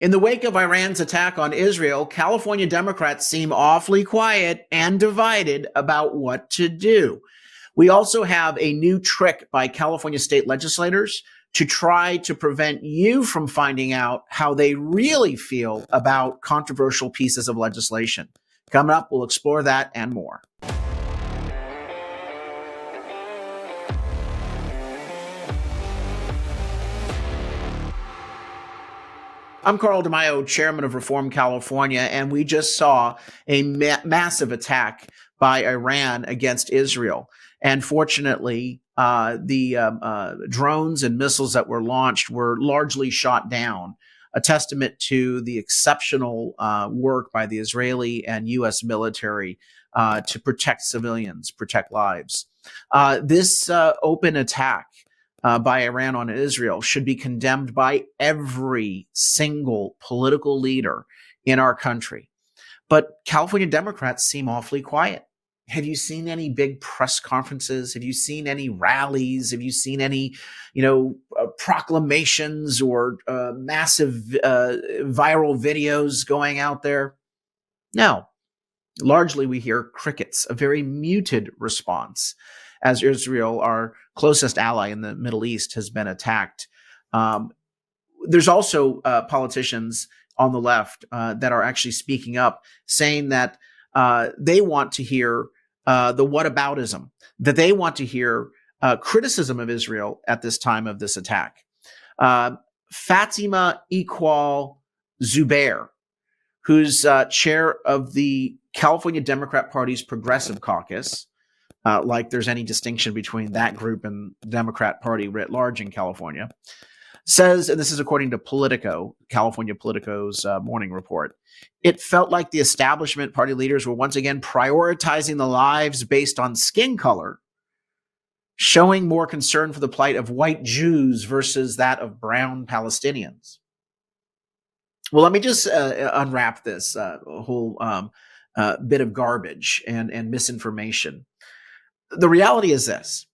In the wake of Iran's attack on Israel, California Democrats seem awfully quiet and divided about what to do. We also have a new trick by California state legislators to try to prevent you from finding out how they really feel about controversial pieces of legislation. Coming up, we'll explore that and more. I'm Carl DeMaio, chairman of Reform California, and we just saw a massive attack by Iran against Israel. And fortunately, the drones and missiles that were launched were largely shot down, a testament to the exceptional work by the Israeli and U.S. military to protect civilians, protect lives. This open attack by Iran on Israel should be condemned by every single political leader in our country. But California Democrats seem awfully quiet. Have you seen any big press conferences? Have you seen any rallies? Have you seen any, proclamations or massive viral videos going out there? No. Largely, we hear crickets, a very muted response as Israel, our closest ally in the Middle East, has been attacked. There's also politicians on the left that are actually speaking up, saying that they want to hear the whataboutism, that they want to hear criticism of Israel at this time of this attack. Fatima Iqbal Zubair, who's chair of the California Democrat Party's Progressive Caucus, like there's any distinction between that group and the Democrat Party writ large in California, says, and this is according to Politico, California Politico's morning report, it felt like the establishment party leaders were once again prioritizing the lives based on skin color, showing more concern for the plight of white Jews versus that of brown Palestinians. Well, let me just unwrap this whole bit of garbage and misinformation. The reality is this.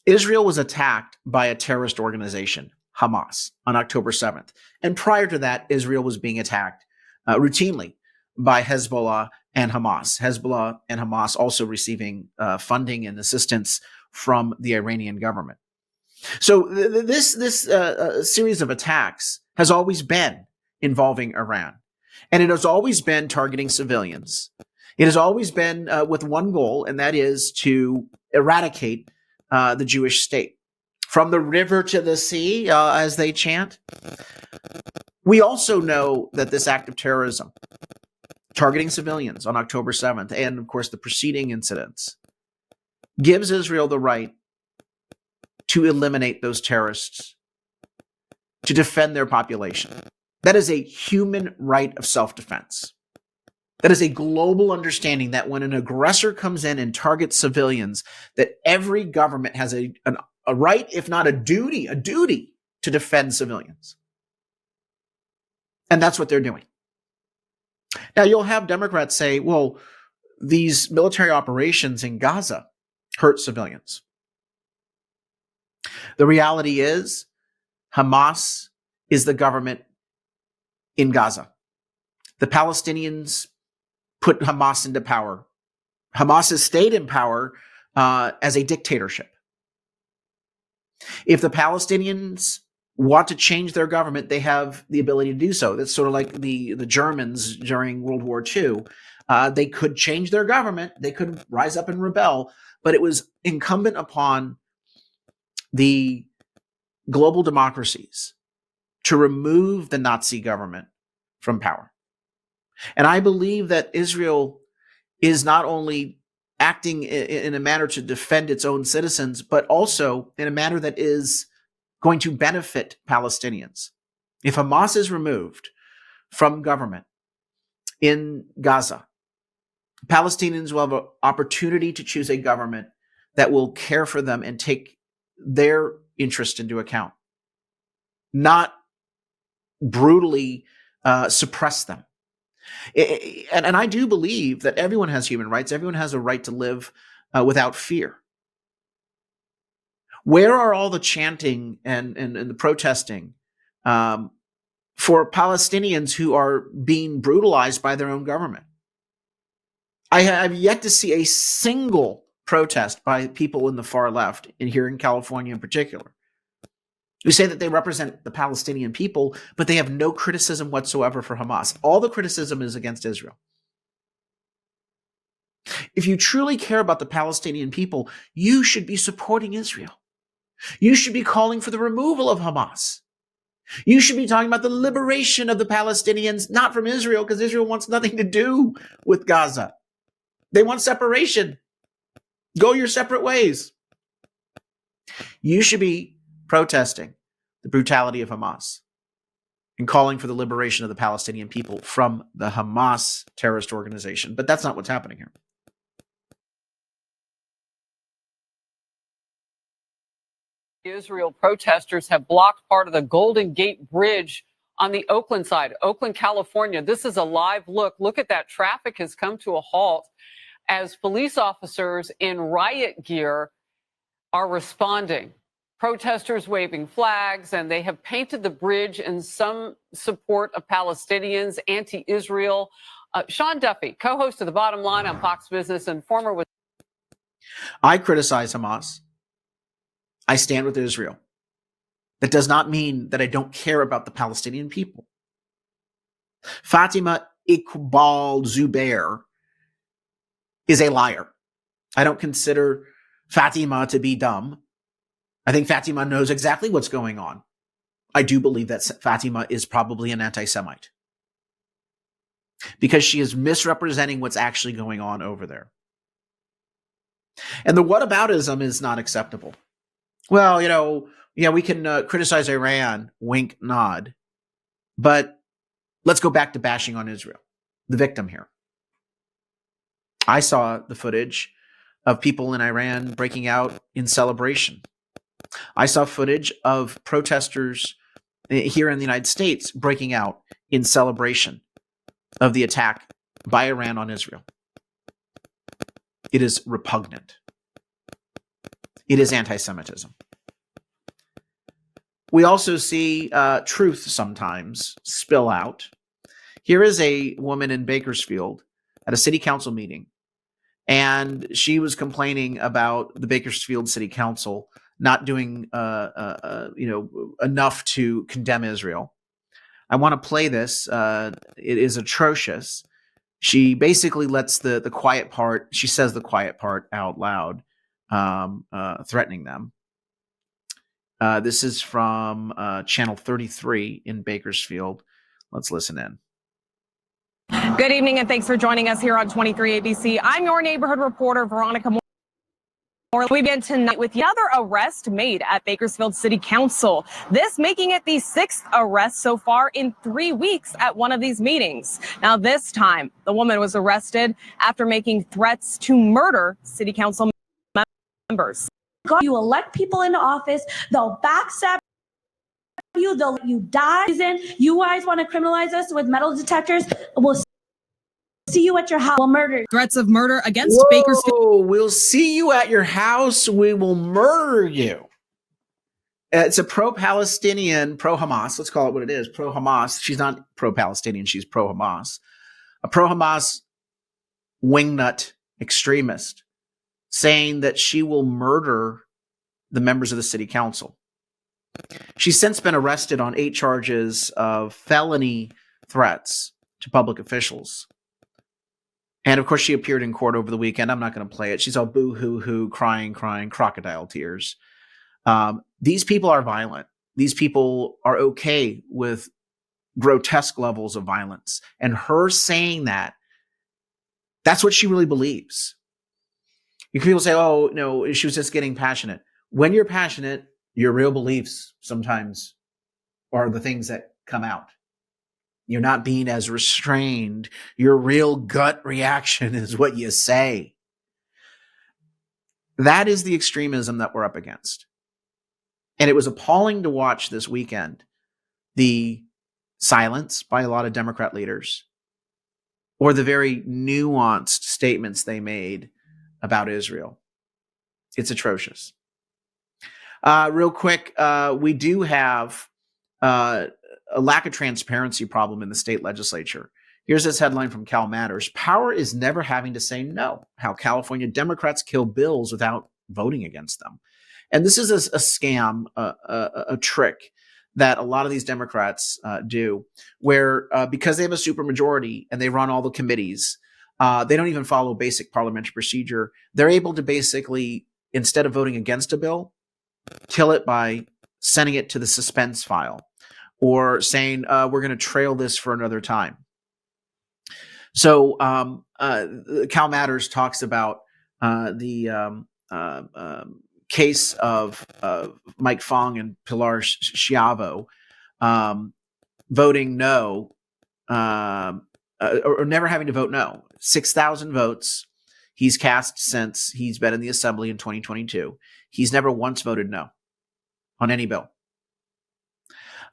Israel was attacked by a terrorist organization, Hamas, on October 7th. And prior to that, Israel was being attacked routinely by Hezbollah and Hamas. Hezbollah and Hamas also receiving funding and assistance from the Iranian government. So this series of attacks has always been involving Iran. And it has always been targeting civilians. It has always been with one goal, and that is to eradicate the Jewish state. From the river to the sea, as they chant. We also know that this act of terrorism, targeting civilians on October 7th, and of course the preceding incidents, gives Israel the right to eliminate those terrorists, to defend their population. That is a human right of self-defense. That is a global understanding that when an aggressor comes in and targets civilians, that every government has a right, if not a duty to defend civilians. And that's what they're doing. Now, you'll have Democrats say, well, these military operations in Gaza hurt civilians. The reality is, Hamas is the government in Gaza. The Palestinians put Hamas into power. Hamas has stayed in power as a dictatorship. If the Palestinians want to change their government, they have the ability to do so. That's sort of like the Germans during World War II. They could change their government. They could rise up and rebel, but it was incumbent upon the global democracies to remove the Nazi government from power. And I believe that Israel is not only acting in a manner to defend its own citizens, but also in a manner that is going to benefit Palestinians. If Hamas is removed from government in Gaza, Palestinians will have an opportunity to choose a government that will care for them and take their interest into account, not brutally suppress them. And I do believe that everyone has human rights. Everyone has a right to live without fear. Where are all the chanting and the protesting for Palestinians who are being brutalized by their own government. I have yet to see a single protest by people in the far left, and here in California in particular, who say that they represent the Palestinian people, but they have no criticism whatsoever for Hamas. All the criticism is against Israel. If you truly care about the Palestinian people, you should be supporting Israel. You should be calling for the removal of Hamas. You should be talking about the liberation of the Palestinians, not from Israel, because Israel wants nothing to do with Gaza. They want separation. Go your separate ways. You should be protesting the brutality of Hamas and calling for the liberation of the Palestinian people from the Hamas terrorist organization. But that's not what's happening here. Israel protesters have blocked part of the Golden Gate Bridge on the Oakland side, Oakland, California. This is a live look. Look at that. Traffic has come to a halt as police officers in riot gear are responding. Protesters waving flags, and they have painted the bridge in some support of Palestinians, anti-Israel. Sean Duffy, co-host of The Bottom Line on Fox Business and former with... I criticize Hamas. I stand with Israel. That does not mean that I don't care about the Palestinian people. Fatima Iqbal Zubair is a liar. I don't consider Fatima to be dumb. I think Fatima knows exactly what's going on. I do believe that Fatima is probably an anti-Semite because she is misrepresenting what's actually going on over there. And the whataboutism is not acceptable. Well, we can criticize Iran, wink, nod, but let's go back to bashing on Israel, the victim here. I saw the footage of people in Iran breaking out in celebration. I saw footage of protesters here in the United States breaking out in celebration of the attack by Iran on Israel. It is repugnant. It is anti-Semitism. We also see truth sometimes spill out. Here is a woman in Bakersfield at a city council meeting, and she was complaining about the Bakersfield City Council not doing enough to condemn Israel. I want to play this. It is atrocious. She basically lets the quiet part, she says the quiet part out loud, threatening them. This is from Channel 33 in Bakersfield. Let's listen in. Good evening, and thanks for joining us here on 23 ABC. I'm your neighborhood reporter, Veronica Moore. We begin tonight with another arrest made at Bakersfield City Council. This making it the 6th arrest so far in 3 weeks at one of these meetings. Now, this time, the woman was arrested after making threats to murder City Council members. You elect people into office, they'll backstab you, they'll let you die. You guys want to criminalize us with metal detectors? We'll see you at your house. We'll murder. Threats of murder against Bakersfield. We'll see you at your house. We will murder you. It's a pro-Palestinian, pro-Hamas. Let's call it what it is. Pro-Hamas. She's not pro-Palestinian. She's pro-Hamas. A pro-Hamas wingnut extremist saying that she will murder the members of the city council. She's since been arrested on 8 charges of felony threats to public officials. And of course, she appeared in court over the weekend. I'm not going to play it. She's all boo-hoo-hoo, crying, crocodile tears. These people are violent. These people are okay with grotesque levels of violence. And her saying that, that's what she really believes. People say, oh, no, she was just getting passionate. When you're passionate, your real beliefs sometimes are the things that come out. You're not being as restrained. Your real gut reaction is what you say. That is the extremism that we're up against. And it was appalling to watch this weekend the silence by a lot of Democrat leaders or the very nuanced statements they made about Israel. It's atrocious. Real quick, we do have a lack of transparency problem in the state legislature. Here's this headline from Cal Matters. Power is never having to say no. How California Democrats kill bills without voting against them. And this is a scam, a trick that a lot of these Democrats do, where because they have a supermajority and they run all the committees, they don't even follow basic parliamentary procedure. They're able to basically, instead of voting against a bill, kill it by sending it to the suspense file or saying, we're going to trail this for another time. So Cal Matters talks about the case of Mike Fong and Pilar Schiavo voting no, or never having to vote no. 6,000 votes he's cast since he's been in the assembly in 2022. He's never once voted no on any bill.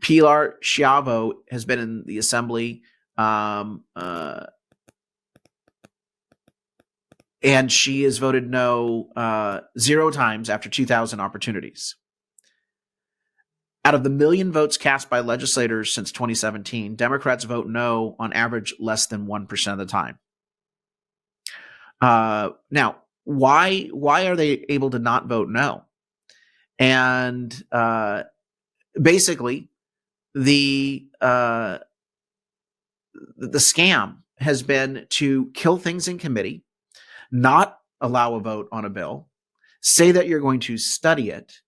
Pilar Schiavo has been in the assembly and she has voted no 0 times after 2,000 opportunities. Out of the million votes cast by legislators since 2017, Democrats vote no on average less than 1% of the time. Now, why are they able to not vote no? And basically, the scam has been to kill things in committee, not allow a vote on a bill, say that you're going to study it.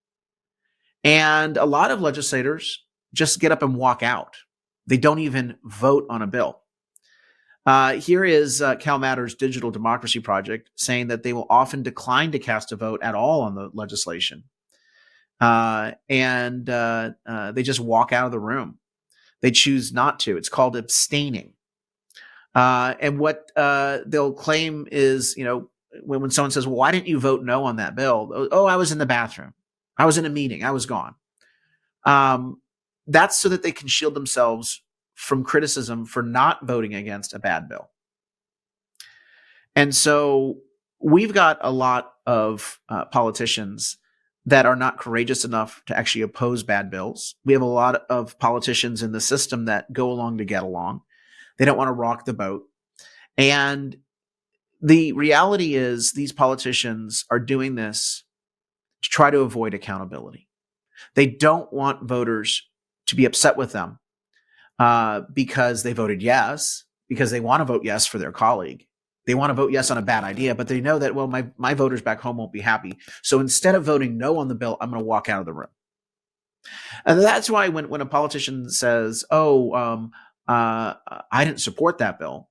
And a lot of legislators just get up and walk out. They don't even vote on a bill. Here is Cal Matters Digital Democracy Project saying that they will often decline to cast a vote at all on the legislation. And they just walk out of the room. They choose not to. It's called abstaining. And what they'll claim is, when someone says, well, why didn't you vote no on that bill? Oh, I was in the bathroom. I was in a meeting. I was gone. That's so that they can shield themselves from criticism for not voting against a bad bill. And so we've got a lot of politicians that are not courageous enough to actually oppose bad bills. We have a lot of politicians in the system that go along to get along. They don't want to rock the boat. And the reality is these politicians are doing this to try to avoid accountability. They don't want voters to be upset with them because they voted yes, because they want to vote yes for their colleague. They want to vote yes on a bad idea, but they know that, well, my voters back home won't be happy. So instead of voting no on the bill, I'm going to walk out of the room. And that's why when a politician says, I didn't support that bill,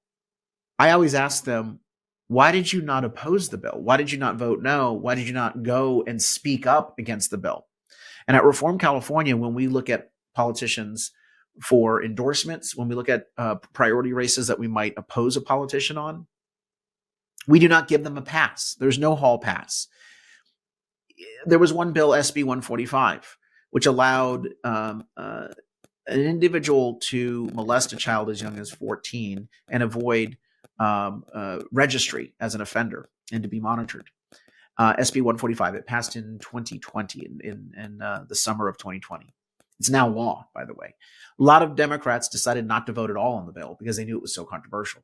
I always ask them, why did you not oppose the bill? Why did you not vote no? Why did you not go and speak up against the bill? And at Reform California, when we look at politicians for endorsements, when we look at priority races that we might oppose a politician on, we do not give them a pass. There's no hall pass. There was one bill, SB 145, which allowed an individual to molest a child as young as 14 and avoid registry as an offender and to be monitored. SB 145, it passed in 2020, in the summer of 2020. It's now law, by the way. A lot of Democrats decided not to vote at all on the bill because they knew it was so controversial.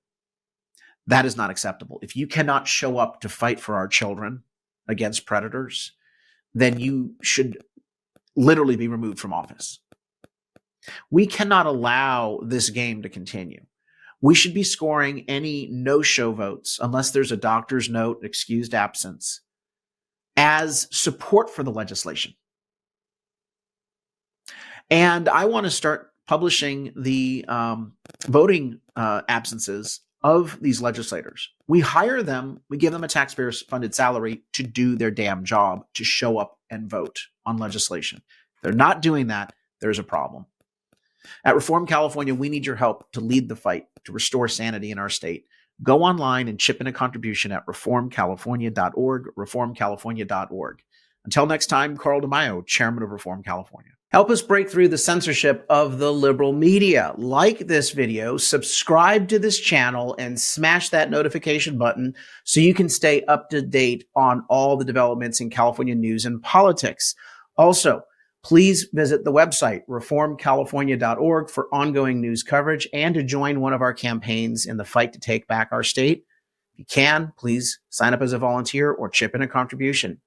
That is not acceptable. If you cannot show up to fight for our children against predators, then you should literally be removed from office. We cannot allow this game to continue. We should be scoring any no-show votes, unless there's a doctor's note, excused absence, as support for the legislation. And I want to start publishing the voting absences of these legislators. We hire them, we give them a taxpayer-funded salary to do their damn job, to show up and vote on legislation. If they're not doing that, there's a problem. At Reform California, we need your help to lead the fight to restore sanity in our state. Go online and chip in a contribution at reformcalifornia.org, reformcalifornia.org. Until next time, Carl DeMaio, Chairman of Reform California. Help us break through the censorship of the liberal media. Like this video, subscribe to this channel, and smash that notification button so you can stay up to date on all the developments in California news and politics. Also, please visit the website, reformcalifornia.org, for ongoing news coverage and to join one of our campaigns in the fight to take back our state. If you can, please sign up as a volunteer or chip in a contribution.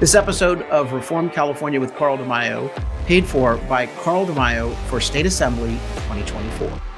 This episode of Reform California with Carl DeMaio, paid for by Carl DeMaio for State Assembly 2024.